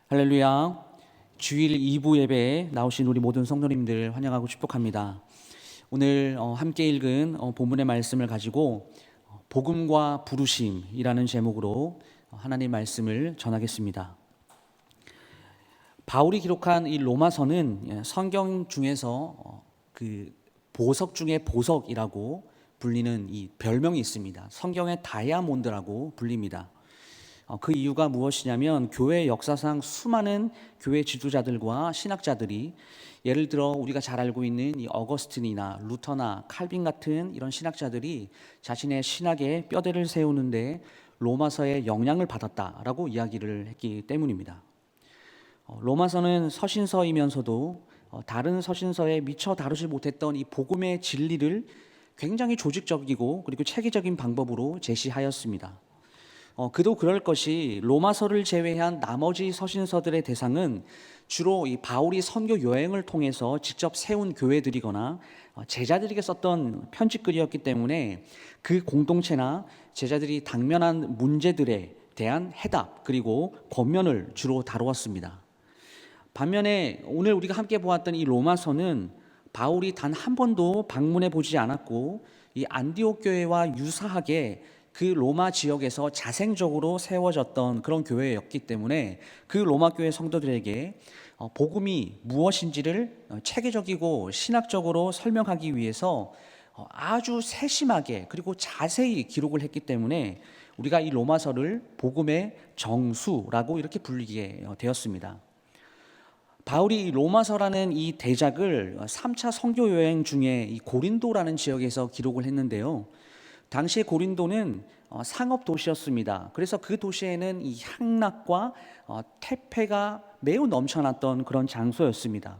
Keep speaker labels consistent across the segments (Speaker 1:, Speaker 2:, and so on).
Speaker 1: 할렐루야. 주일 2부 예배에 나오신 우리 모든 성도님들 환영하고 축복합니다. 오늘 함께 읽은 본문의 말씀을 가지고 복음과 부르심이라는 제목으로 하나님 말씀을 전하겠습니다. 바울이 기록한 이 로마서는 성경 중에서 그 보석 중에 보석이라고 불리는 이 별명이 있습니다. 성경의 다이아몬드라고 불립니다. 그 이유가 무엇이냐면 교회 역사상 수많은 교회 지도자들과 신학자들이 예를 들어 우리가 잘 알고 있는 이 어거스틴이나 루터나 칼빈 같은 이런 신학자들이 자신의 신학에 뼈대를 세우는데 로마서의 영향을 받았다라고 이야기를 했기 때문입니다. 로마서는 서신서이면서도 다른 서신서에 미처 다루지 못했던 이 복음의 진리를 굉장히 조직적이고 그리고 체계적인 방법으로 제시하였습니다. 그도 그럴 것이 로마서를 제외한 나머지 서신서들의 대상은 주로 이 바울이 선교 여행을 통해서 직접 세운 교회들이거나 제자들에게 썼던 편지글이었기 때문에 그 공동체나 제자들이 당면한 문제들에 대한 해답 그리고 권면을 주로 다루었습니다. 반면에 오늘 우리가 함께 보았던 이 로마서는 바울이 단 한 번도 방문해 보지 않았고 이 안디옥 교회와 유사하게 그 로마 지역에서 자생적으로 세워졌던 그런 교회였기 때문에 그 로마 교회 성도들에게 복음이 무엇인지를 체계적이고 신학적으로 설명하기 위해서 아주 세심하게 그리고 자세히 기록을 했기 때문에 우리가 이 로마서를 복음의 정수라고 이렇게 불리게 되었습니다. 바울이 로마서라는 이 대작을 3차 선교 여행 중에 이 고린도라는 지역에서 기록을 했는데요. 당시의 고린도는 상업 도시였습니다. 그래서 그 도시에는 이 향락과 태폐가 매우 넘쳐났던 그런 장소였습니다.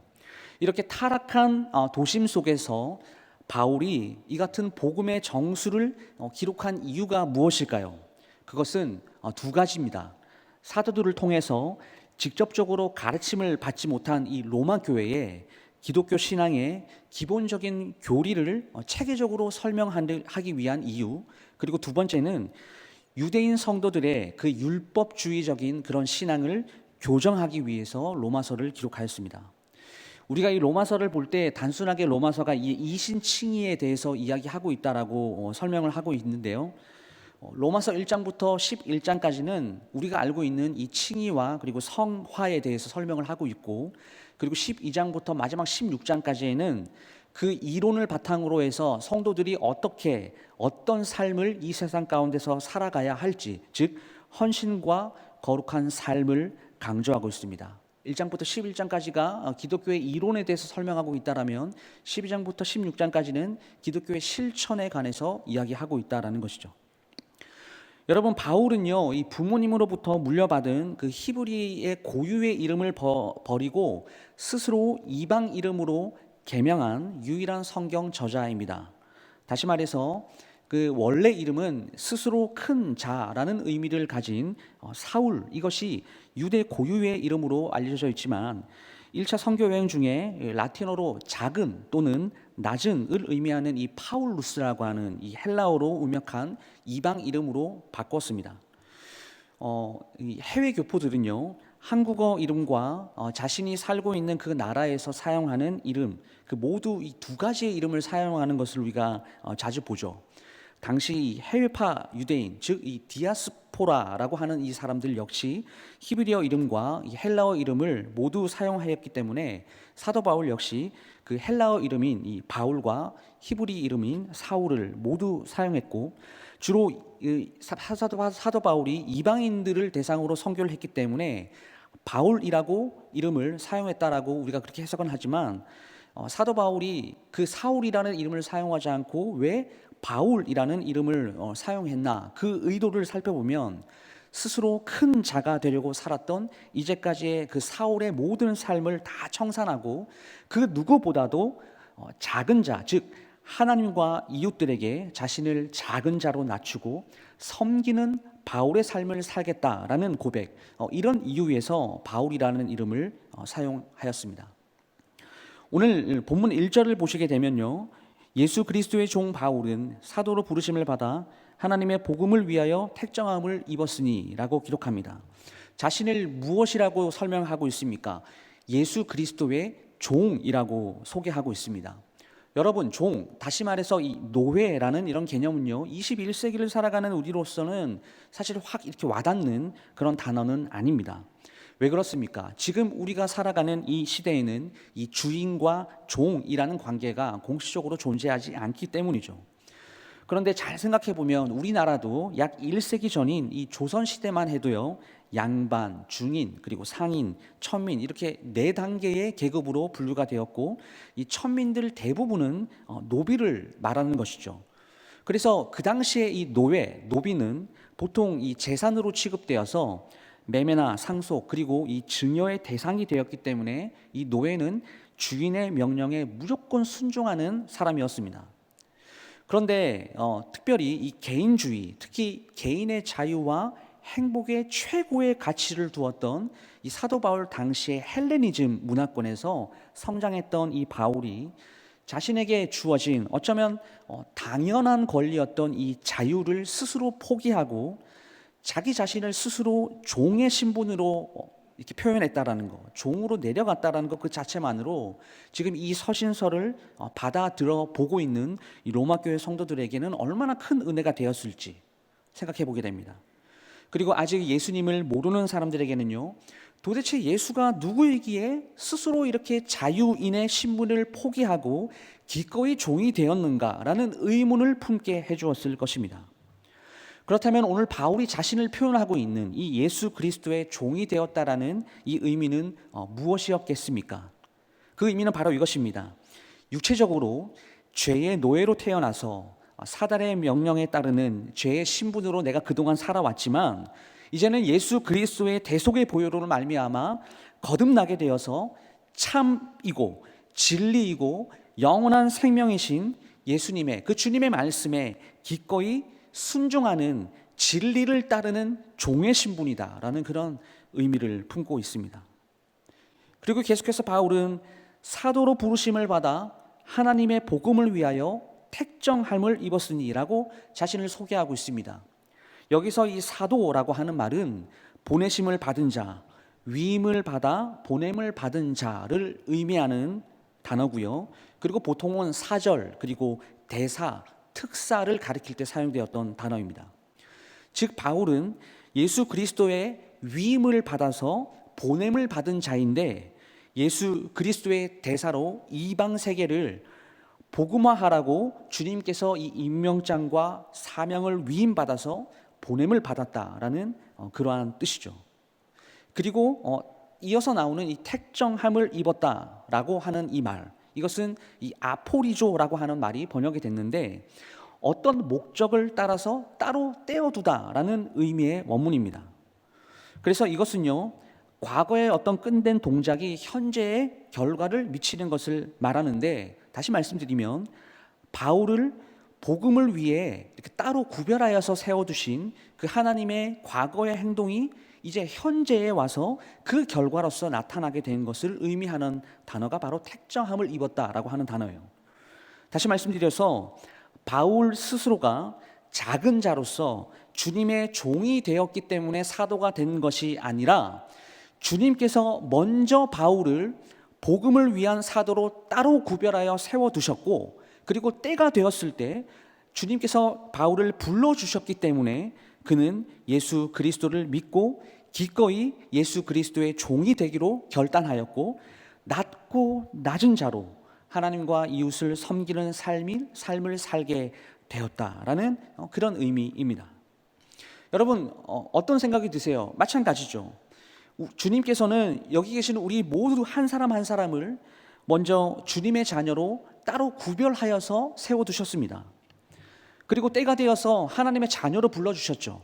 Speaker 1: 이렇게 타락한 도심 속에서 바울이 이 같은 복음의 정수를 기록한 이유가 무엇일까요? 그것은 두 가지입니다. 사도들을 통해서 직접적으로 가르침을 받지 못한 이 로마 교회에 기독교 신앙의 기본적인 교리를 체계적으로 설명하기 위한 이유, 그리고 두 번째는 유대인 성도들의 그 율법주의적인 그런 신앙을 교정하기 위해서 로마서를 기록하였습니다. 우리가 이 로마서를 볼 때 단순하게 로마서가 이 이신칭의에 대해서 이야기하고 있다라고 설명을 하고 있는데요. 로마서 1장부터 11장까지는 우리가 알고 있는 이 칭의와 그리고 성화에 대해서 설명을 하고 있고, 그리고 12장부터 마지막 16장까지에는 그 이론을 바탕으로 해서 성도들이 어떻게 어떤 삶을 이 세상 가운데서 살아가야 할지, 즉 헌신과 거룩한 삶을 강조하고 있습니다. 1장부터 11장까지가 기독교의 이론에 대해서 설명하고 있다라면 12장부터 16장까지는 기독교의 실천에 관해서 이야기하고 있다라는 것이죠. 여러분, 바울은요, 이 부모님으로부터 물려받은 그 히브리의 고유의 이름을 버리고 스스로 이방 이름으로 개명한 유일한 성경 저자입니다. 다시 말해서 그 원래 이름은 스스로 큰 자라는 의미를 가진 사울, 이것이 유대 고유의 이름으로 알려져 있지만 1차 선교 여행 중에 라틴어로 작은 또는 낮은을 의미하는 이 파울루스라고 하는 이 헬라어로 음역한 이방 이름으로 바꿨습니다. 이 해외 교포들은요, 한국어 이름과 자신이 살고 있는 그 나라에서 사용하는 이름, 그 모두 이 두 가지의 이름을 사용하는 것을 우리가 자주 보죠. 당시 해외파 유대인, 즉 이 디아스포라라고 하는 이 사람들 역시 히브리어 이름과 이 헬라어 이름을 모두 사용하였기 때문에 사도 바울 역시 그 헬라어 이름인 이 바울과 히브리 이름인 사울을 모두 사용했고, 주로 사도 바울이 이방인들을 대상으로 선교를 했기 때문에 바울이라고 이름을 사용했다라고 우리가 그렇게 해석은 하지만 사도 바울이 그 사울이라는 이름을 사용하지 않고 왜 바울이라는 이름을 사용했나, 그 의도를 살펴보면 스스로 큰 자가 되려고 살았던 이제까지의 그 사울의 모든 삶을 다 청산하고 그 누구보다도 작은 자, 즉 하나님과 이웃들에게 자신을 작은 자로 낮추고 섬기는 바울의 삶을 살겠다라는 고백, 이런 이유에서 바울이라는 이름을 사용하였습니다. 오늘 본문 1절을 보시게 되면요, 예수 그리스도의 종 바울은 사도로 부르심을 받아 하나님의 복음을 위하여 택정함을 입었으니 라고 기록합니다. 자신을 무엇이라고 설명하고 있습니까? 예수 그리스도의 종이라고 소개하고 있습니다. 여러분, 종, 다시 말해서 이 노예라는 이런 개념은요, 21세기를 살아가는 우리로서는 사실 확 이렇게 와닿는 그런 단어는 아닙니다. 왜 그렇습니까? 지금 우리가 살아가는 이 시대에는 이 주인과 종이라는 관계가 공식적으로 존재하지 않기 때문이죠. 그런데 잘 생각해 보면 우리나라도 약 1세기 전인 이 조선 시대만 해도요, 양반, 중인, 그리고 상인, 천민 이렇게 네 단계의 계급으로 분류가 되었고, 이 천민들 대부분은 노비를 말하는 것이죠. 그래서 그 당시에 이 노비는 보통 이 재산으로 취급되어서 매매나 상속 그리고 이 증여의 대상이 되었기 때문에 이 노예는 주인의 명령에 무조건 순종하는 사람이었습니다. 그런데 특별히 이 개인주의, 특히 개인의 자유와 행복의 최고의 가치를 두었던 이 사도 바울 당시의 헬레니즘 문화권에서 성장했던 이 바울이 자신에게 주어진 어쩌면 당연한 권리였던 이 자유를 스스로 포기하고 자기 자신을 스스로 종의 신분으로 이렇게 표현했다라는 것, 종으로 내려갔다라는 것 그 자체만으로 지금 이 서신서를 받아들여 보고 있는 이 로마 교회 성도들에게는 얼마나 큰 은혜가 되었을지 생각해 보게 됩니다. 그리고 아직 예수님을 모르는 사람들에게는요, 도대체 예수가 누구이기에 스스로 이렇게 자유인의 신분을 포기하고 기꺼이 종이 되었는가라는 의문을 품게 해주었을 것입니다. 그렇다면 오늘 바울이 자신을 표현하고 있는 이 예수 그리스도의 종이 되었다라는 이 의미는 무엇이었겠습니까? 그 의미는 바로 이것입니다. 육체적으로 죄의 노예로 태어나서 사단의 명령에 따르는 죄의 신분으로 내가 그동안 살아왔지만 이제는 예수 그리스도의 대속의 보혈로 말미암아 거듭나게 되어서 참이고 진리이고 영원한 생명이신 예수님의 그 주님의 말씀에 기꺼이 순종하는 진리를 따르는 종의 신분이다라는 그런 의미를 품고 있습니다. 그리고 계속해서 바울은 사도로 부르심을 받아 하나님의 복음을 위하여 택정함을 입었으니라고 자신을 소개하고 있습니다. 여기서 이 사도라고 하는 말은 보내심을 받은 자, 위임을 받아 보냄을 받은 자를 의미하는 단어고요. 그리고 보통은 사절 그리고 대사, 특사를 가리킬 때 사용되었던 단어입니다. 즉 바울은 예수 그리스도의 위임을 받아서 보냄을 받은 자인데 예수 그리스도의 대사로 이방 세계를 복음화하라고 주님께서 이 임명장과 사명을 위임받아서 보냄을 받았다라는 그러한 뜻이죠. 그리고 이어서 나오는 이 택정함을 입었다라고 하는 이 말, 이것은 이 아포리조라고 하는 말이 번역이 됐는데 어떤 목적을 따라서 따로 떼어두다라는 의미의 원문입니다. 그래서 이것은요, 과거의 어떤 끝낸 동작이 현재의 결과를 미치는 것을 말하는데, 다시 말씀드리면 바울을 복음을 위해 이렇게 따로 구별하여서 세워두신 그 하나님의 과거의 행동이 이제 현재에 와서 그 결과로서 나타나게 된 것을 의미하는 단어가 바로 택정함을 입었다라고 하는 단어예요. 다시 말씀드려서 바울 스스로가 작은 자로서 주님의 종이 되었기 때문에 사도가 된 것이 아니라 주님께서 먼저 바울을 복음을 위한 사도로 따로 구별하여 세워두셨고, 그리고 때가 되었을 때 주님께서 바울을 불러주셨기 때문에 그는 예수 그리스도를 믿고 기꺼이 예수 그리스도의 종이 되기로 결단하였고, 낮고 낮은 자로 하나님과 이웃을 섬기는 삶을 살게 되었다라는 그런 의미입니다. 여러분, 어떤 생각이 드세요? 마찬가지죠. 주님께서는 여기 계시는 우리 모두 한 사람 한 사람을 먼저 주님의 자녀로 따로 구별하여서 세워두셨습니다. 그리고 때가 되어서 하나님의 자녀로 불러주셨죠.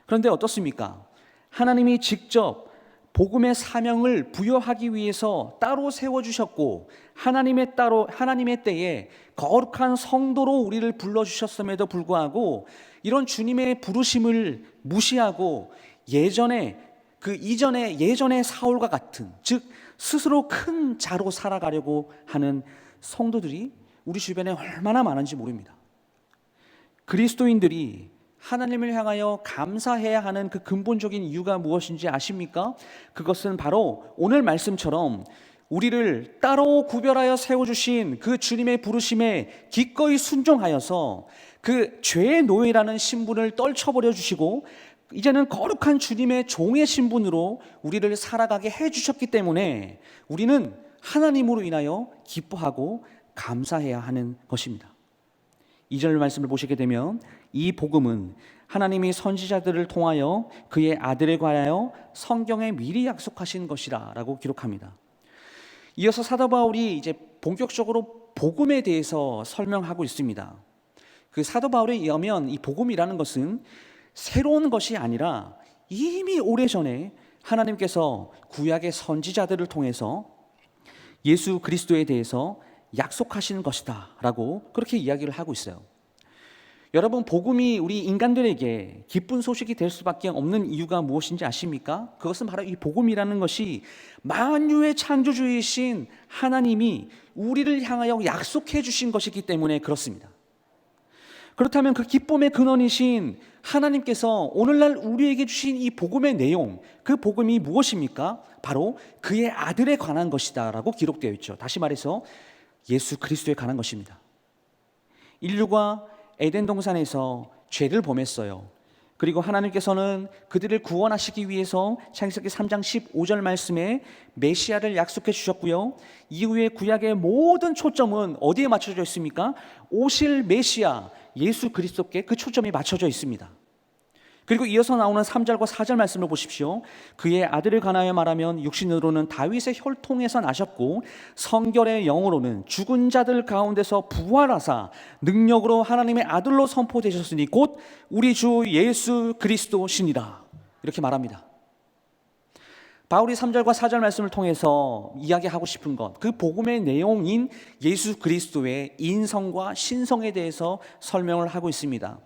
Speaker 1: 그런데 어떻습니까? 하나님이 직접 복음의 사명을 부여하기 위해서 따로 세워주셨고, 하나님의 때에 거룩한 성도로 우리를 불러주셨음에도 불구하고 이런 주님의 부르심을 무시하고 예전의 사울과 같은, 즉 스스로 큰 자로 살아가려고 하는 성도들이 우리 주변에 얼마나 많은지 모릅니다. 그리스도인들이 하나님을 향하여 감사해야 하는 그 근본적인 이유가 무엇인지 아십니까? 그것은 바로 오늘 말씀처럼 우리를 따로 구별하여 세워주신 그 주님의 부르심에 기꺼이 순종하여서 그 죄의 노예라는 신분을 떨쳐버려 주시고 이제는 거룩한 주님의 종의 신분으로 우리를 살아가게 해주셨기 때문에 우리는 하나님으로 인하여 기뻐하고 감사해야 하는 것입니다. 2절 말씀을 보시게 되면 이 복음은 하나님이 선지자들을 통하여 그의 아들에 관하여 성경에 미리 약속하신 것이라 라고 기록합니다. 이어서 사도 바울이 이제 본격적으로 복음에 대해서 설명하고 있습니다. 그 사도 바울에 의하면 이 복음이라는 것은 새로운 것이 아니라 이미 오래전에 하나님께서 구약의 선지자들을 통해서 예수 그리스도에 대해서 약속하신 것이다 라고 그렇게 이야기를 하고 있어요. 여러분, 복음이 우리 인간들에게 기쁜 소식이 될 수밖에 없는 이유가 무엇인지 아십니까? 그것은 바로 이 복음이라는 것이 만유의 창조주이신 하나님이 우리를 향하여 약속해 주신 것이기 때문에 그렇습니다. 그렇다면 그 기쁨의 근원이신 하나님께서 오늘날 우리에게 주신 이 복음의 내용, 그 복음이 무엇입니까? 바로 그의 아들에 관한 것이다 라고 기록되어 있죠. 다시 말해서 예수 그리스도에 관한 것입니다. 인류가 에덴 동산에서 죄를 범했어요. 그리고 하나님께서는 그들을 구원하시기 위해서 창세기 3장 15절 말씀에 메시아를 약속해 주셨고요. 이후에 구약의 모든 초점은 어디에 맞춰져 있습니까? 오실 메시아 예수 그리스도께 그 초점이 맞춰져 있습니다. 그리고 이어서 나오는 3절과 4절 말씀을 보십시오. 그의 아들을 관하여 말하면 육신으로는 다윗의 혈통에서 나셨고 성결의 영으로는 죽은 자들 가운데서 부활하사 능력으로 하나님의 아들로 선포되셨으니 곧 우리 주 예수 그리스도시니라. 이렇게 말합니다. 바울이 3절과 4절 말씀을 통해서 이야기하고 싶은 것, 그 복음의 내용인 예수 그리스도의 인성과 신성에 대해서 설명을 하고 있습니다.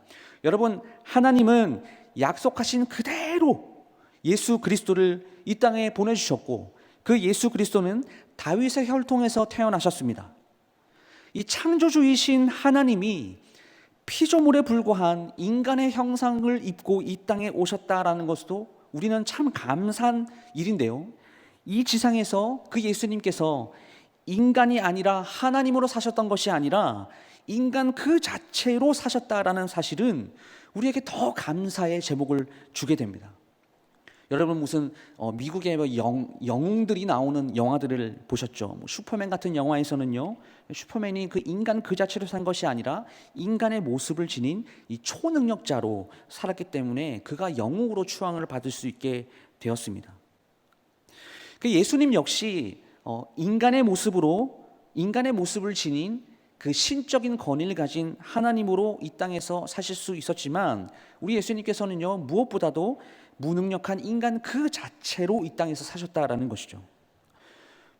Speaker 1: 여러분, 하나님은 약속하신 그대로 예수 그리스도를 이 땅에 보내주셨고 그 예수 그리스도는 다윗의 혈통에서 태어나셨습니다. 이 창조주이신 하나님이 피조물에 불과한 인간의 형상을 입고 이 땅에 오셨다라는 것도 우리는 참 감사한 일인데요, 이 지상에서 그 예수님께서 인간이 아니라 하나님으로 사셨던 것이 아니라 인간 그 자체로 사셨다라는 사실은 우리에게 더 감사의 제목을 주게 됩니다. 여러분, 무슨 미국의 영웅들이 나오는 영화들을 보셨죠? 슈퍼맨 같은 영화에서는요, 슈퍼맨이 그 인간 그 자체로 산 것이 아니라 인간의 모습을 지닌 이 초능력자로 살았기 때문에 그가 영웅으로 추앙을 받을 수 있게 되었습니다. 그 예수님 역시 인간의 모습을 지닌 그 신적인 권위를 가진 하나님으로 이 땅에서 사실 수 있었지만 우리 예수님께서는요, 무엇보다도 무능력한 인간 그 자체로 이 땅에서 사셨다라는 것이죠.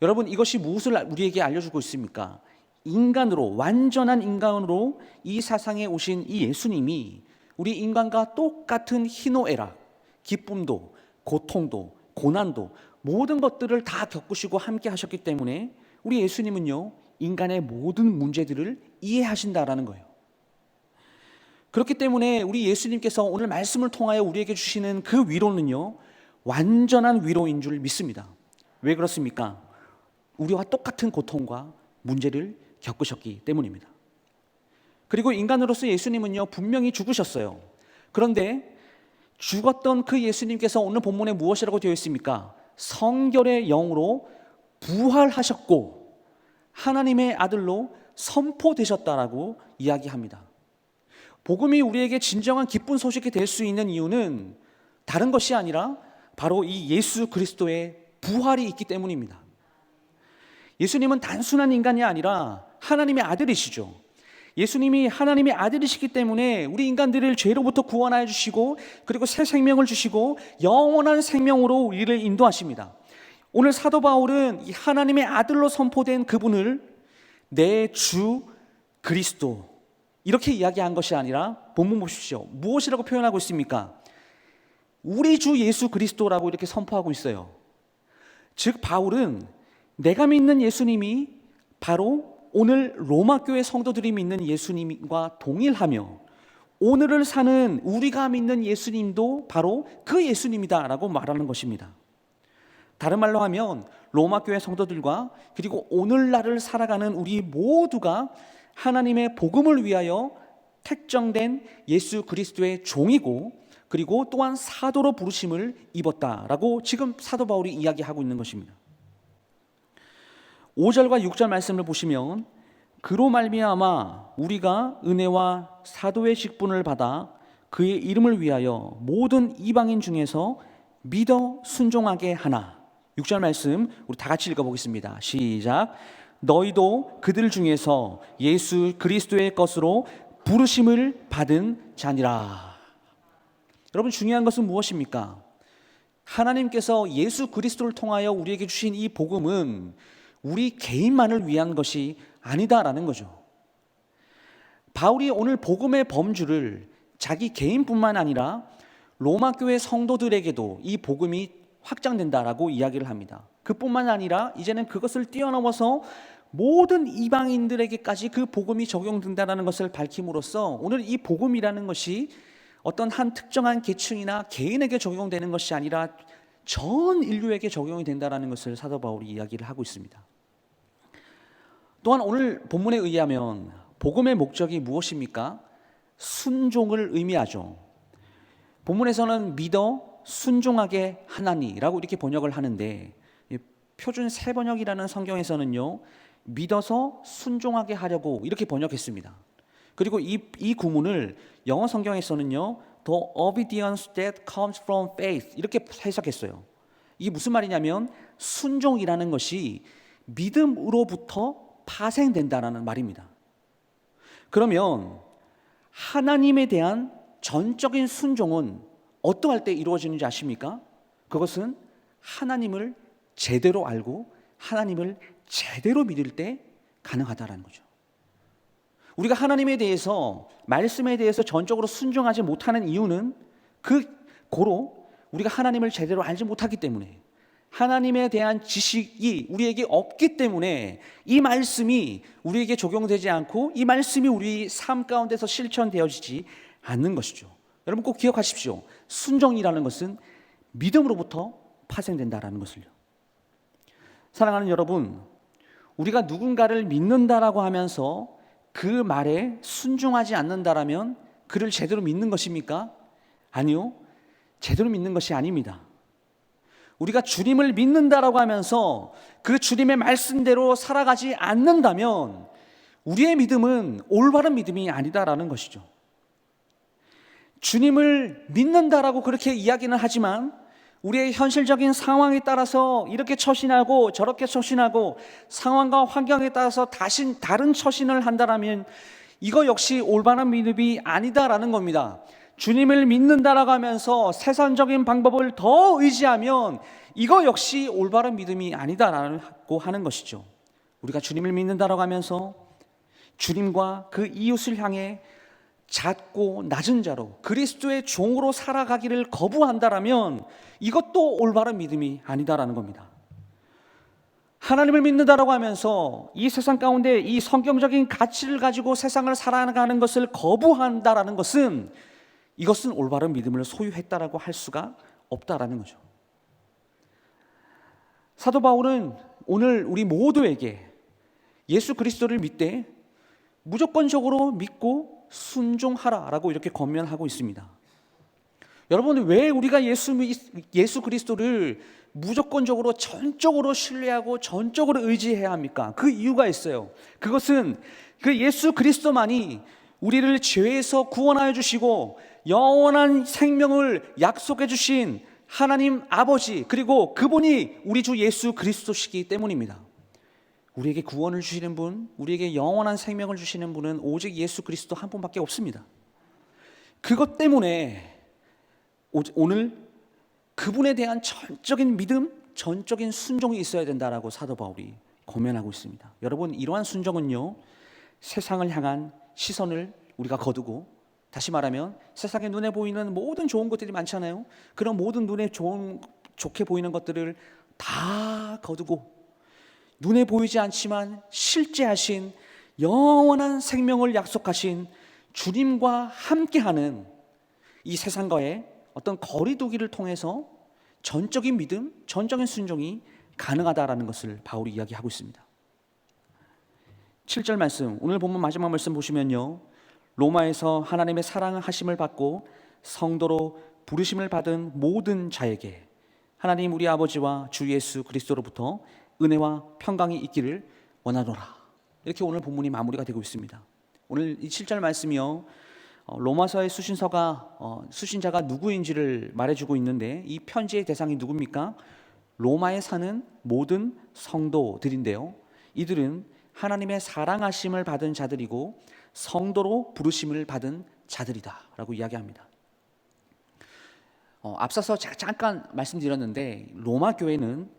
Speaker 1: 여러분, 이것이 무엇을 우리에게 알려주고 있습니까? 인간으로, 완전한 인간으로 이 세상에 오신 이 예수님이 우리 인간과 똑같은 희노애락, 기쁨도 고통도 고난도 모든 것들을 다 겪으시고 함께 하셨기 때문에 우리 예수님은요, 인간의 모든 문제들을 이해하신다라는 거예요. 그렇기 때문에 우리 예수님께서 오늘 말씀을 통하여 우리에게 주시는 그 위로는요, 완전한 위로인 줄 믿습니다. 왜 그렇습니까? 우리와 똑같은 고통과 문제를 겪으셨기 때문입니다. 그리고 인간으로서 예수님은요, 분명히 죽으셨어요. 그런데 죽었던 그 예수님께서 오늘 본문에 무엇이라고 되어 있습니까? 성결의 영으로 부활하셨고 하나님의 아들로 선포되셨다라고 이야기합니다. 복음이 우리에게 진정한 기쁜 소식이 될 수 있는 이유는 다른 것이 아니라 바로 이 예수 그리스도의 부활이 있기 때문입니다. 예수님은 단순한 인간이 아니라 하나님의 아들이시죠. 예수님이 하나님의 아들이시기 때문에 우리 인간들을 죄로부터 구원하여 주시고 그리고 새 생명을 주시고 영원한 생명으로 우리를 인도하십니다. 오늘 사도 바울은 이 하나님의 아들로 선포된 그분을 내 주 그리스도 이렇게 이야기한 것이 아니라 본문 보십시오. 무엇이라고 표현하고 있습니까? 우리 주 예수 그리스도라고 이렇게 선포하고 있어요. 즉 바울은 내가 믿는 예수님이 바로 오늘 로마 교회 성도들이 믿는 예수님과 동일하며 오늘을 사는 우리가 믿는 예수님도 바로 그 예수님이다라고 말하는 것입니다. 다른 말로 하면 로마 교회 성도들과 그리고 오늘날을 살아가는 우리 모두가 하나님의 복음을 위하여 택정된 예수 그리스도의 종이고, 그리고 또한 사도로 부르심을 입었다라고 지금 사도 바울이 이야기하고 있는 것입니다. 5절과 6절 말씀을 보시면, 그로 말미암아 우리가 은혜와 사도의 직분을 받아 그의 이름을 위하여 모든 이방인 중에서 믿어 순종하게 하나. 6절 말씀 우리 다 같이 읽어보겠습니다. 시작. 너희도 그들 중에서 예수 그리스도의 것으로 부르심을 받은 자니라. 여러분, 중요한 것은 무엇입니까? 하나님께서 예수 그리스도를 통하여 우리에게 주신 이 복음은 우리 개인만을 위한 것이 아니다라는 거죠. 바울이 오늘 복음의 범주를 자기 개인뿐만 아니라 로마 교회 성도들에게도 이 복음이 확장된다라고 이야기를 합니다. 그뿐만 아니라 이제는 그것을 뛰어넘어서 모든 이방인들에게까지 그 복음이 적용된다는 것을 밝힘으로써 오늘 이 복음이라는 것이 어떤 한 특정한 계층이나 개인에게 적용되는 것이 아니라 전 인류에게 적용이 된다는 것을 사도 바울이 이야기를 하고 있습니다. 또한 오늘 본문에 의하면 복음의 목적이 무엇입니까? 순종을 의미하죠. 본문에서는 믿어 순종하게 하나니라고 이렇게 번역을 하는데, 표준 세번역이라는 성경에서는요, 믿어서 순종하게 하려고 이렇게 번역했습니다. 그리고 이 구문을 영어 성경에서는요, The obedience that comes from faith 이렇게 해석했어요. 이게 무슨 말이냐면 순종이라는 것이 믿음으로부터 파생된다라는 말입니다. 그러면 하나님에 대한 전적인 순종은 어떠할 때 이루어지는지 아십니까? 그것은 하나님을 제대로 알고 하나님을 제대로 믿을 때 가능하다라는 거죠. 우리가 하나님에 대해서, 말씀에 대해서 전적으로 순종하지 못하는 이유는 고로 우리가 하나님을 제대로 알지 못하기 때문에, 하나님에 대한 지식이 우리에게 없기 때문에 이 말씀이 우리에게 적용되지 않고 이 말씀이 우리 삶 가운데서 실천되어지지 않는 것이죠. 여러분 꼭 기억하십시오. 순종이라는 것은 믿음으로부터 파생된다라는 것을요. 사랑하는 여러분, 우리가 누군가를 믿는다라고 하면서 그 말에 순종하지 않는다라면 그를 제대로 믿는 것입니까? 아니요, 제대로 믿는 것이 아닙니다. 우리가 주님을 믿는다라고 하면서 그 주님의 말씀대로 살아가지 않는다면 우리의 믿음은 올바른 믿음이 아니다라는 것이죠. 주님을 믿는다라고 그렇게 이야기는 하지만 우리의 현실적인 상황에 따라서 이렇게 처신하고 저렇게 처신하고 상황과 환경에 따라서 다른 처신을 한다라면 이거 역시 올바른 믿음이 아니다라는 겁니다. 주님을 믿는다라고 하면서 세상적인 방법을 더 의지하면 이거 역시 올바른 믿음이 아니다라고 하는 것이죠. 우리가 주님을 믿는다라고 하면서 주님과 그 이웃을 향해 작고 낮은 자로 그리스도의 종으로 살아가기를 거부한다라면 이것도 올바른 믿음이 아니다라는 겁니다. 하나님을 믿는다라고 하면서 이 세상 가운데 이 성경적인 가치를 가지고 세상을 살아가는 것을 거부한다라는 것은 이것은 올바른 믿음을 소유했다라고 할 수가 없다라는 거죠. 사도 바울은 오늘 우리 모두에게 예수 그리스도를 믿되 무조건적으로 믿고 순종하라라고 이렇게 권면하고 있습니다. 여러분, 왜 우리가 예수 그리스도를 무조건적으로 전적으로 신뢰하고 전적으로 의지해야 합니까? 그 이유가 있어요. 그것은 그 예수 그리스도만이 우리를 죄에서 구원하여 주시고 영원한 생명을 약속해 주신 하나님 아버지, 그리고 그분이 우리 주 예수 그리스도시기 때문입니다. 우리에게 구원을 주시는 분, 우리에게 영원한 생명을 주시는 분은 오직 예수 그리스도 한 분밖에 없습니다. 그것 때문에 오늘 그분에 대한 전적인 믿음, 전적인 순종이 있어야 된다라고 사도 바울이 권면하고 있습니다. 여러분, 이러한 순종은요, 세상을 향한 시선을 우리가 거두고, 다시 말하면 세상에 눈에 보이는 모든 좋은 것들이 많잖아요. 그런 모든 눈에 좋게 보이는 것들을 다 거두고 눈에 보이지 않지만 실제하신 영원한 생명을 약속하신 주님과 함께하는 이 세상과의 어떤 거리두기를 통해서 전적인 믿음, 전적인 순종이 가능하다라는 것을 바울이 이야기하고 있습니다. 7절 말씀, 오늘 본문 마지막 말씀 보시면요, 로마에서 하나님의 사랑하심을 받고 성도로 부르심을 받은 모든 자에게 하나님 우리 아버지와 주 예수 그리스도로부터 은혜와 평강이 있기를 원하노라. 이렇게 오늘 본문이 마무리가 되고 있습니다. 오늘 이 7절 말씀이요, 로마서의 수신자가 누구인지를 말해주고 있는데, 이 편지의 대상이 누굽니까? 로마에 사는 모든 성도들인데요, 이들은 하나님의 사랑하심을 받은 자들이고 성도로 부르심을 받은 자들이다 라고 이야기합니다. 앞서서 제가 잠깐 말씀드렸는데, 로마 교회는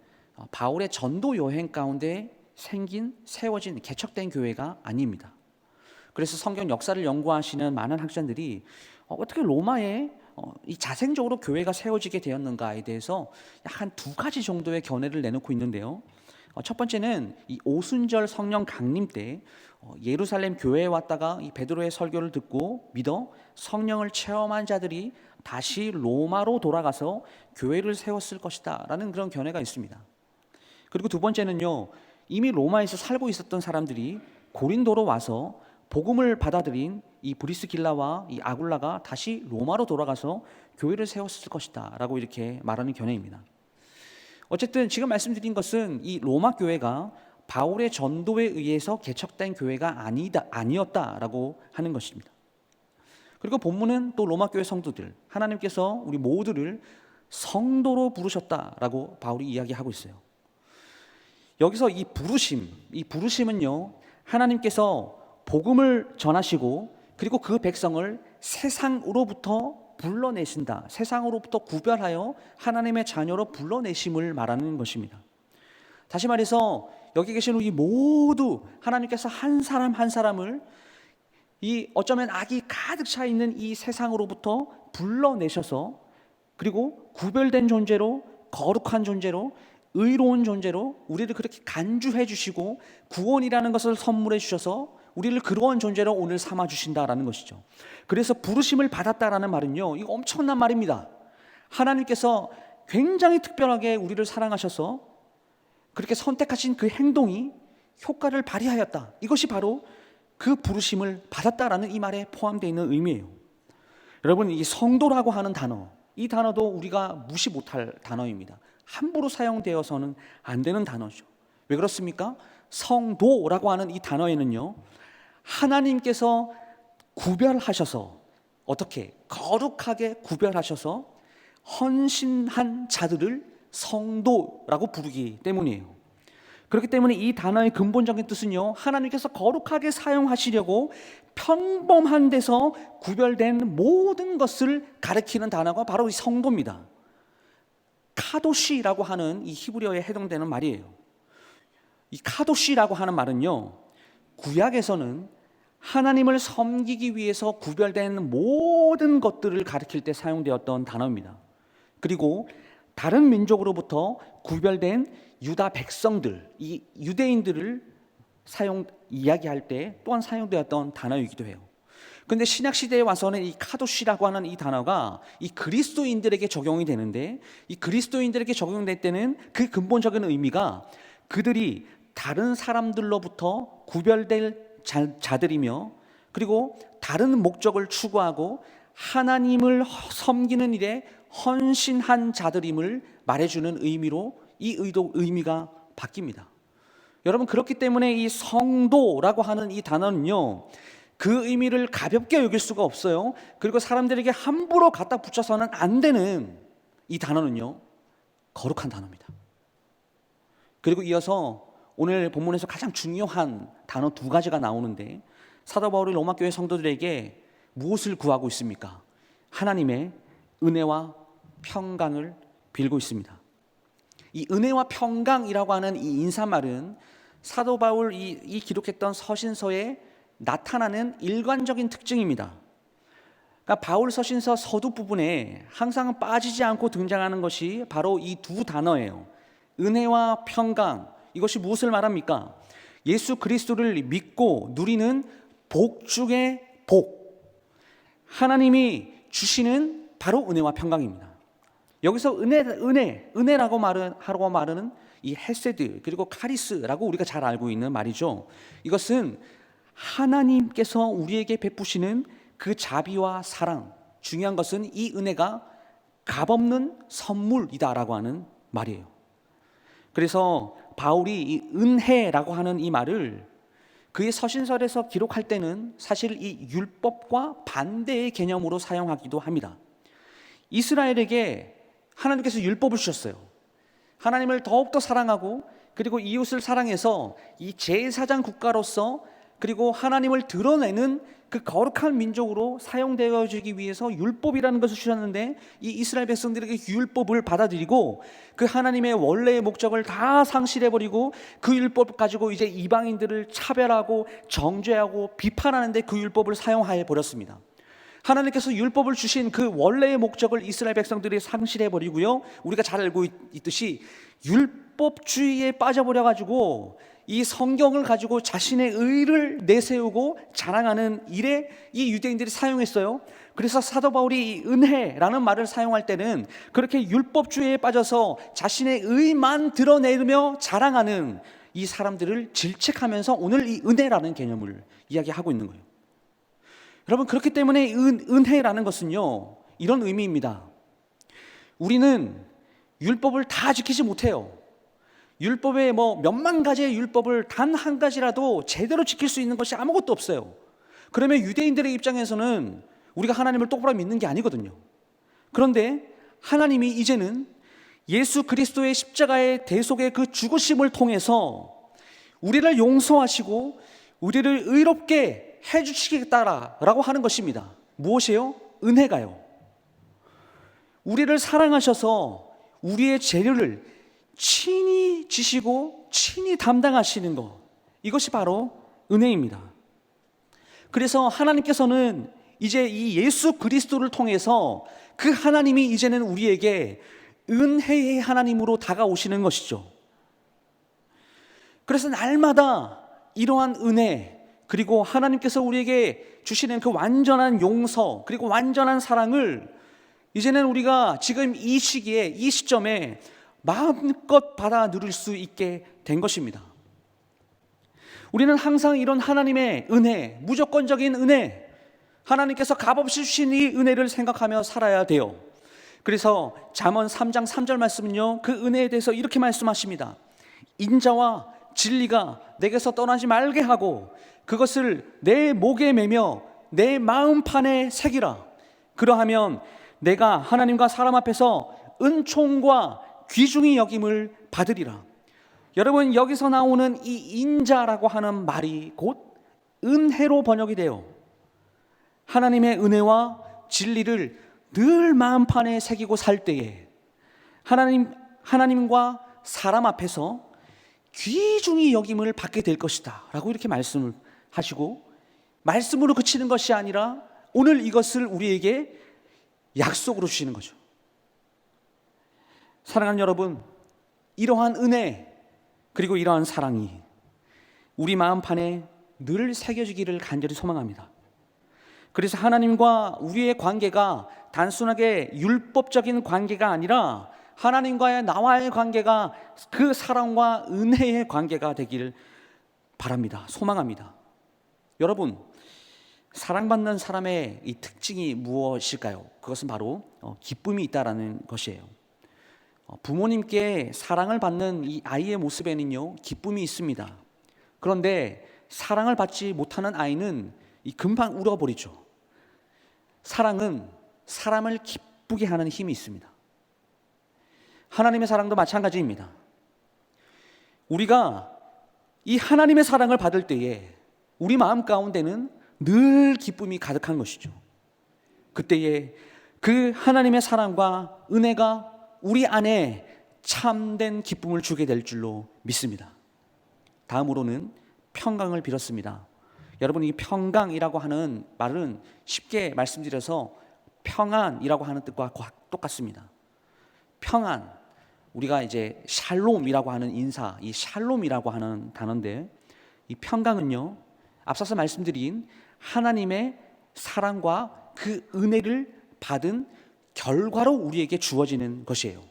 Speaker 1: 바울의 전도 여행 가운데 세워진 개척된 교회가 아닙니다. 그래서 성경 역사를 연구하시는 많은 학자들이 어떻게 로마에 이 자생적으로 교회가 세워지게 되었는가에 대해서 약 한 두 가지 정도의 견해를 내놓고 있는데요, 첫 번째는 이 오순절 성령 강림 때 예루살렘 교회에 왔다가 이 베드로의 설교를 듣고 믿어 성령을 체험한 자들이 다시 로마로 돌아가서 교회를 세웠을 것이다 라는 그런 견해가 있습니다. 그리고 두 번째는요, 이미 로마에서 살고 있었던 사람들이 고린도로 와서 복음을 받아들인 이 브리스길라와 이 아굴라가 다시 로마로 돌아가서 교회를 세웠을 것이다 라고 이렇게 말하는 견해입니다. 어쨌든 지금 말씀드린 것은 이 로마 교회가 바울의 전도에 의해서 개척된 교회가 아니었다라고 하는 것입니다. 그리고 본문은 또 로마 교회 성도들, 하나님께서 우리 모두를 성도로 부르셨다라고 바울이 이야기하고 있어요. 여기서 이 부르심은요, 하나님께서 복음을 전하시고 그리고 그 백성을 세상으로부터 불러내신다, 세상으로부터 구별하여 하나님의 자녀로 불러내심을 말하는 것입니다. 다시 말해서 여기 계신 우리 모두 하나님께서 한 사람 한 사람을 이 어쩌면 악이 가득 차 있는 이 세상으로부터 불러내셔서 그리고 구별된 존재로, 거룩한 존재로, 의로운 존재로 우리를 그렇게 간주해 주시고 구원이라는 것을 선물해 주셔서 우리를 그러한 존재로 오늘 삼아 주신다라는 것이죠. 그래서 부르심을 받았다라는 말은요, 이거 엄청난 말입니다. 하나님께서 굉장히 특별하게 우리를 사랑하셔서 그렇게 선택하신 그 행동이 효과를 발휘하였다, 이것이 바로 그 부르심을 받았다라는 이 말에 포함되어 있는 의미예요. 여러분, 이 성도라고 하는 단어, 이 단어도 우리가 무시 못할 단어입니다. 함부로 사용되어서는 안 되는 단어죠. 왜 그렇습니까? 성도라고 하는 이 단어에는요, 하나님께서 구별하셔서, 어떻게 거룩하게 구별하셔서 헌신한 자들을 성도라고 부르기 때문이에요. 그렇기 때문에 이 단어의 근본적인 뜻은요, 하나님께서 거룩하게 사용하시려고 평범한 데서 구별된 모든 것을 가리키는 단어가 바로 이 성도입니다. 카도시라고 하는 이 히브리어에 해당되는 말이에요. 이 카도시라고 하는 말은요, 구약에서는 하나님을 섬기기 위해서 구별된 모든 것들을 가리킬 때 사용되었던 단어입니다. 그리고 다른 민족으로부터 구별된 유다 백성들, 이 유대인들을 이야기할 때 또한 사용되었던 단어이기도 해요. 그런데 신약 시대에 와서는 이 카도시라고 하는 이 단어가 이 그리스도인들에게 적용이 되는데, 이 그리스도인들에게 적용될 때는 그 근본적인 의미가 그들이 다른 사람들로부터 구별될 자들이며 그리고 다른 목적을 추구하고 하나님을 섬기는 일에 헌신한 자들임을 말해주는 의미로 이 의미가 바뀝니다. 여러분, 그렇기 때문에 이 성도라고 하는 이 단어는요, 그 의미를 가볍게 여길 수가 없어요. 그리고 사람들에게 함부로 갖다 붙여서는 안 되는 이 단어는요, 거룩한 단어입니다. 그리고 이어서 오늘 본문에서 가장 중요한 단어 두 가지가 나오는데, 사도 바울이 로마 교회 성도들에게 무엇을 구하고 있습니까? 하나님의 은혜와 평강을 빌고 있습니다. 이 은혜와 평강이라고 하는 이 인사말은 사도 바울이 기록했던 서신서에 나타나는 일관적인 특징입니다. 그러니까 바울 서신서 서두 부분에 항상 빠지지 않고 등장하는 것이 바로 이 두 단어예요. 은혜와 평강, 이것이 무엇을 말합니까? 예수 그리스도를 믿고 누리는 복 중의 복, 하나님이 주시는 바로 은혜와 평강입니다. 여기서 은혜라고 말하는 이 헤세드 그리고 카리스라고 우리가 잘 알고 있는 말이죠. 이것은 하나님께서 우리에게 베푸시는 그 자비와 사랑, 중요한 것은 이 은혜가 값없는 선물이다라고 하는 말이에요. 그래서 바울이 이 은혜라고 하는 이 말을 그의 서신서에서 기록할 때는 사실 이 율법과 반대의 개념으로 사용하기도 합니다. 이스라엘에게 하나님께서 율법을 주셨어요. 하나님을 더욱더 사랑하고 그리고 이웃을 사랑해서 이 제사장 국가로서 그리고 하나님을 드러내는 그 거룩한 민족으로 사용되어지기 위해서 율법이라는 것을 주셨는데, 이 이스라엘 백성들에게 율법을 받아들이고 그 하나님의 원래의 목적을 다 상실해버리고 그 율법 가지고 이제 이방인들을 차별하고 정죄하고 비판하는데 그 율법을 사용해 버렸습니다. 하나님께서 율법을 주신 그 원래의 목적을 이스라엘 백성들이 상실해버리고요, 우리가 잘 알고 있듯이 율법주의에 빠져버려가지고 이 성경을 가지고 자신의 의를 내세우고 자랑하는 일에 이 유대인들이 사용했어요. 그래서 사도 바울이 이 은혜라는 말을 사용할 때는 그렇게 율법주의에 빠져서 자신의 의만 드러내며 자랑하는 이 사람들을 질책하면서 오늘 이 은혜라는 개념을 이야기하고 있는 거예요. 여러분, 그렇기 때문에 은혜라는 것은요, 이런 의미입니다. 우리는 율법을 다 지키지 못해요. 율법에 몇만 가지의 율법을 단 한 가지라도 제대로 지킬 수 있는 것이 아무것도 없어요. 그러면 유대인들의 입장에서는 우리가 하나님을 똑바로 믿는 게 아니거든요. 그런데 하나님이 이제는 예수 그리스도의 십자가의 대속의 그 죽으심을 통해서 우리를 용서하시고 우리를 의롭게 해주시겠다라고 하는 것입니다. 무엇이에요? 은혜가요. 우리를 사랑하셔서 우리의 죄를 친히 지시고 친히 담당하시는 것, 이것이 바로 은혜입니다. 그래서 하나님께서는 이제 이 예수 그리스도를 통해서 그 하나님이 이제는 우리에게 은혜의 하나님으로 다가오시는 것이죠. 그래서 날마다 이러한 은혜, 그리고 하나님께서 우리에게 주시는 그 완전한 용서 그리고 완전한 사랑을 이제는 우리가 지금 이 시기에, 이 시점에 마음껏 받아 누릴 수 있게 된 것입니다. 우리는 항상 이런 하나님의 은혜, 무조건적인 은혜, 하나님께서 값없이 주신 이 은혜를 생각하며 살아야 돼요. 그래서 잠언 3장 3절 말씀은요, 그 은혜에 대해서 이렇게 말씀하십니다. 인자와 진리가 내게서 떠나지 말게 하고 그것을 내 목에 매며 내 마음판에 새기라. 그러하면 내가 하나님과 사람 앞에서 은총과 귀중히 여김을 받으리라. 여러분, 여기서 나오는 이 인자라고 하는 말이 곧 은혜로 번역이 돼요. 하나님의 은혜와 진리를 늘 마음판에 새기고 살 때에 하나님과 사람 앞에서 귀중히 여김을 받게 될 것이다 라고 이렇게 말씀을 하시고, 말씀으로 그치는 것이 아니라 오늘 이것을 우리에게 약속으로 주시는 거죠. 사랑하는 여러분, 이러한 은혜 그리고 이러한 사랑이 우리 마음판에 늘 새겨지기를 간절히 소망합니다. 그래서 하나님과 우리의 관계가 단순하게 율법적인 관계가 아니라 하나님과의 나와의 관계가 그 사랑과 은혜의 관계가 되기를 바랍니다. 소망합니다. 여러분, 사랑받는 사람의 이 특징이 무엇일까요? 그것은 바로 기쁨이 있다라는 것이에요. 부모님께 사랑을 받는 이 아이의 모습에는요, 기쁨이 있습니다. 그런데 사랑을 받지 못하는 아이는 금방 울어버리죠. 사랑은 사람을 기쁘게 하는 힘이 있습니다. 하나님의 사랑도 마찬가지입니다. 우리가 이 하나님의 사랑을 받을 때에 우리 마음 가운데는 늘 기쁨이 가득한 것이죠. 그때에 그 하나님의 사랑과 은혜가 우리 안에 참된 기쁨을 주게 될 줄로 믿습니다. 다음으로는 평강을 빌었습니다. 여러분, 이 평강이라고 하는 말은 쉽게 말씀드려서 평안이라고 하는 뜻과 똑같습니다. 평안, 우리가 이제 샬롬이라고 하는 인사, 이 샬롬이라고 하는 단어인데, 이 평강은요, 앞서서 말씀드린 하나님의 사랑과 그 은혜를 받은 결과로 우리에게 주어지는 것이에요.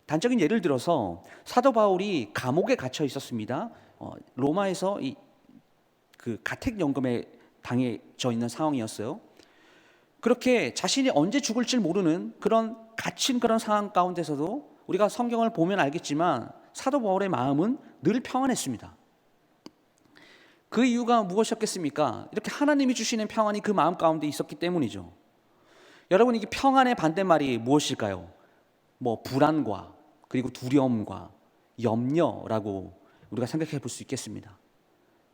Speaker 1: 단적인 예를 들어서 사도 바울이 감옥에 갇혀 있었습니다. 로마에서 그 가택연금에 당해져 있는 상황이었어요. 그렇게 자신이 언제 죽을지 모르는 그런 갇힌 그런 상황 가운데서도 우리가 성경을 보면 알겠지만 사도 바울의 마음은 늘 평안했습니다. 그 이유가 무엇이었겠습니까? 이렇게 하나님이 주시는 평안이 그 마음 가운데 있었기 때문이죠. 여러분, 이게 평안의 반대말이 무엇일까요? 불안과 그리고 두려움과 염려라고 우리가 생각해 볼 수 있겠습니다.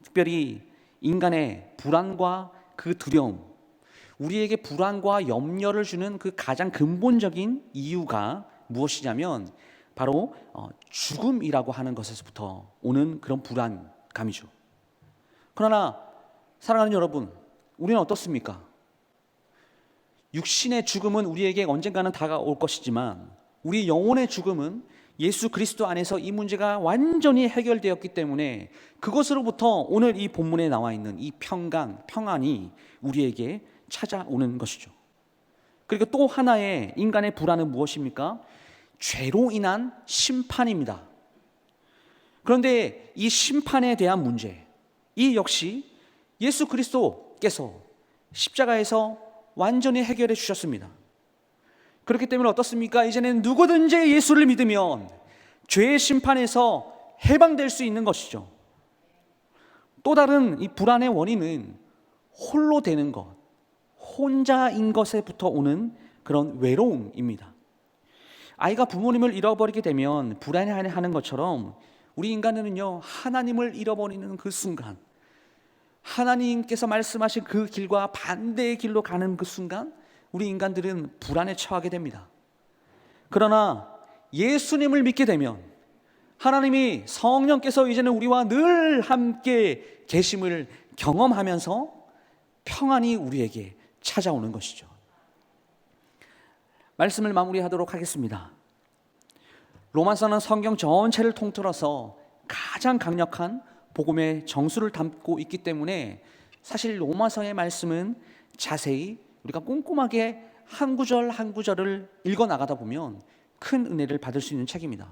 Speaker 1: 특별히 인간의 불안과 그 두려움, 우리에게 불안과 염려를 주는 그 가장 근본적인 이유가 무엇이냐면 바로 죽음이라고 하는 것에서부터 오는 그런 불안감이죠. 그러나 사랑하는 여러분, 우리는 어떻습니까? 육신의 죽음은 우리에게 언젠가는 다가올 것이지만 우리 영혼의 죽음은 예수 그리스도 안에서 이 문제가 완전히 해결되었기 때문에 그것으로부터 오늘 이 본문에 나와 있는 이 평안이 우리에게 찾아오는 것이죠. 그리고 또 하나의 인간의 불안은 무엇입니까? 죄로 인한 심판입니다. 그런데 이 심판에 대한 문제, 이 역시 예수 그리스도께서 십자가에서 완전히 해결해 주셨습니다. 그렇기 때문에 어떻습니까? 이제는 누구든지 예수를 믿으면 죄의 심판에서 해방될 수 있는 것이죠. 또 다른 이 불안의 원인은 홀로 되는 것, 혼자인 것에부터 오는 그런 외로움입니다. 아이가 부모님을 잃어버리게 되면 불안해하는 것처럼 우리 인간은요, 하나님을 잃어버리는 그 순간, 하나님께서 말씀하신 그 길과 반대의 길로 가는 그 순간 우리 인간들은 불안에 처하게 됩니다. 그러나 예수님을 믿게 되면 하나님이 성령께서 이제는 우리와 늘 함께 계심을 경험하면서 평안이 우리에게 찾아오는 것이죠. 말씀을 마무리하도록 하겠습니다. 로마서는 성경 전체를 통틀어서 가장 강력한 복음의 정수를 담고 있기 때문에 사실 로마서의 말씀은 자세히 우리가 꼼꼼하게 한 구절 한 구절을 읽어 나가다 보면 큰 은혜를 받을 수 있는 책입니다.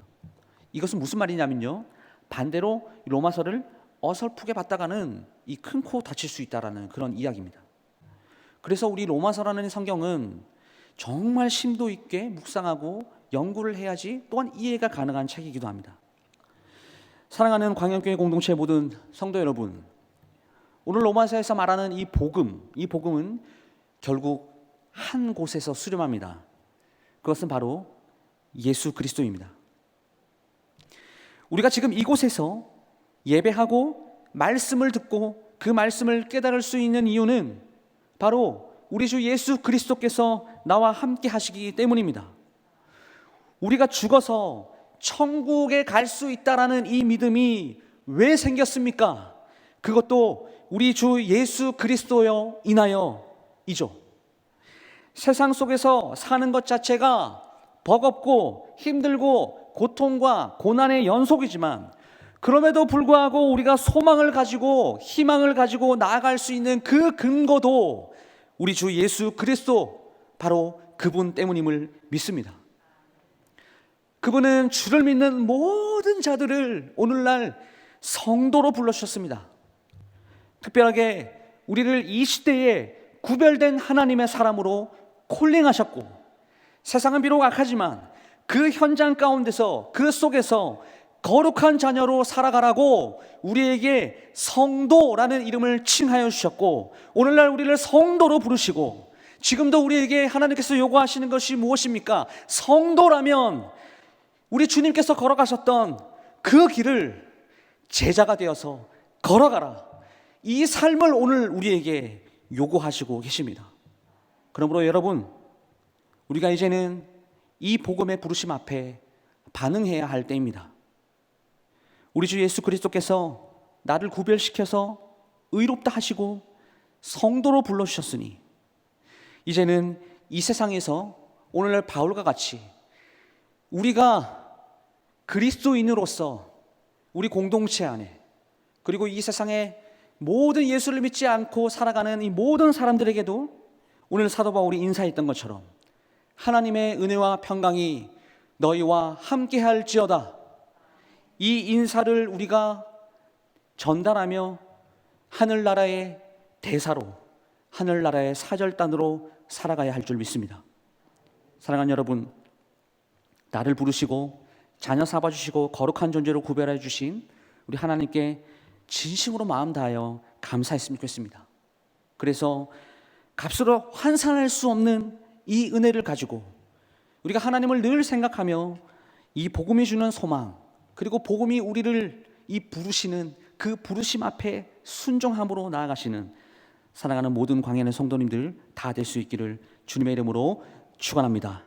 Speaker 1: 이것은 무슨 말이냐면요, 반대로 로마서를 어설프게 봤다가는 이 큰 코 다칠 수 있다라는 그런 이야기입니다. 그래서 우리 로마서라는 성경은 정말 심도 있게 묵상하고 연구를 해야지 또한 이해가 가능한 책이기도 합니다. 사랑하는 광양교회 공동체 모든 성도 여러분, 오늘 로마서에서 말하는 이 복음은 결국 한 곳에서 수렴합니다. 그것은 바로 예수 그리스도입니다. 우리가 지금 이곳에서 예배하고 말씀을 듣고 그 말씀을 깨달을 수 있는 이유는 바로 우리 주 예수 그리스도께서 나와 함께 하시기 때문입니다. 우리가 죽어서 천국에 갈 수 있다라는 이 믿음이 왜 생겼습니까? 그것도 우리 주 예수 그리스도여 인하여이죠. 세상 속에서 사는 것 자체가 버겁고 힘들고 고통과 고난의 연속이지만 그럼에도 불구하고 우리가 소망을 가지고 희망을 가지고 나아갈 수 있는 그 근거도 우리 주 예수 그리스도, 바로 그분 때문임을 믿습니다. 그분은 주를 믿는 모든 자들을 오늘날 성도로 불러주셨습니다. 특별하게 우리를 이 시대에 구별된 하나님의 사람으로 콜링하셨고, 세상은 비록 악하지만 그 현장 가운데서 그 속에서 거룩한 자녀로 살아가라고 우리에게 성도라는 이름을 칭하여 주셨고, 오늘날 우리를 성도로 부르시고, 지금도 우리에게 하나님께서 요구하시는 것이 무엇입니까? 성도라면 우리 주님께서 걸어가셨던 그 길을 제자가 되어서 걸어가라, 이 삶을 오늘 우리에게 요구하시고 계십니다. 그러므로 여러분, 우리가 이제는 이 복음의 부르심 앞에 반응해야 할 때입니다. 우리 주 예수 그리스도께서 나를 구별시켜서 의롭다 하시고 성도로 불러주셨으니 이제는 이 세상에서 오늘날 바울과 같이 우리가 그리스도인으로서 우리 공동체 안에, 그리고 이 세상의 모든 예수를 믿지 않고 살아가는 이 모든 사람들에게도 오늘 사도 바울이 인사했던 것처럼 하나님의 은혜와 평강이 너희와 함께할지어다. 이 인사를 우리가 전달하며 하늘나라의 대사로, 하늘나라의 사절단으로 살아가야 할 줄 믿습니다. 사랑하는 여러분, 나를 부르시고 자녀 삼아 주시고 거룩한 존재로 구별해 주신 우리 하나님께 진심으로 마음 다하여 감사했으면 좋겠습니다. 그래서 값으로 환산할 수 없는 이 은혜를 가지고 우리가 하나님을 늘 생각하며 이 복음이 주는 소망, 그리고 복음이 우리를 이 부르시는 그 부르심 앞에 순종함으로 나아가시는 사랑하는 모든 광야의 성도님들 다 될 수 있기를 주님의 이름으로 축원합니다.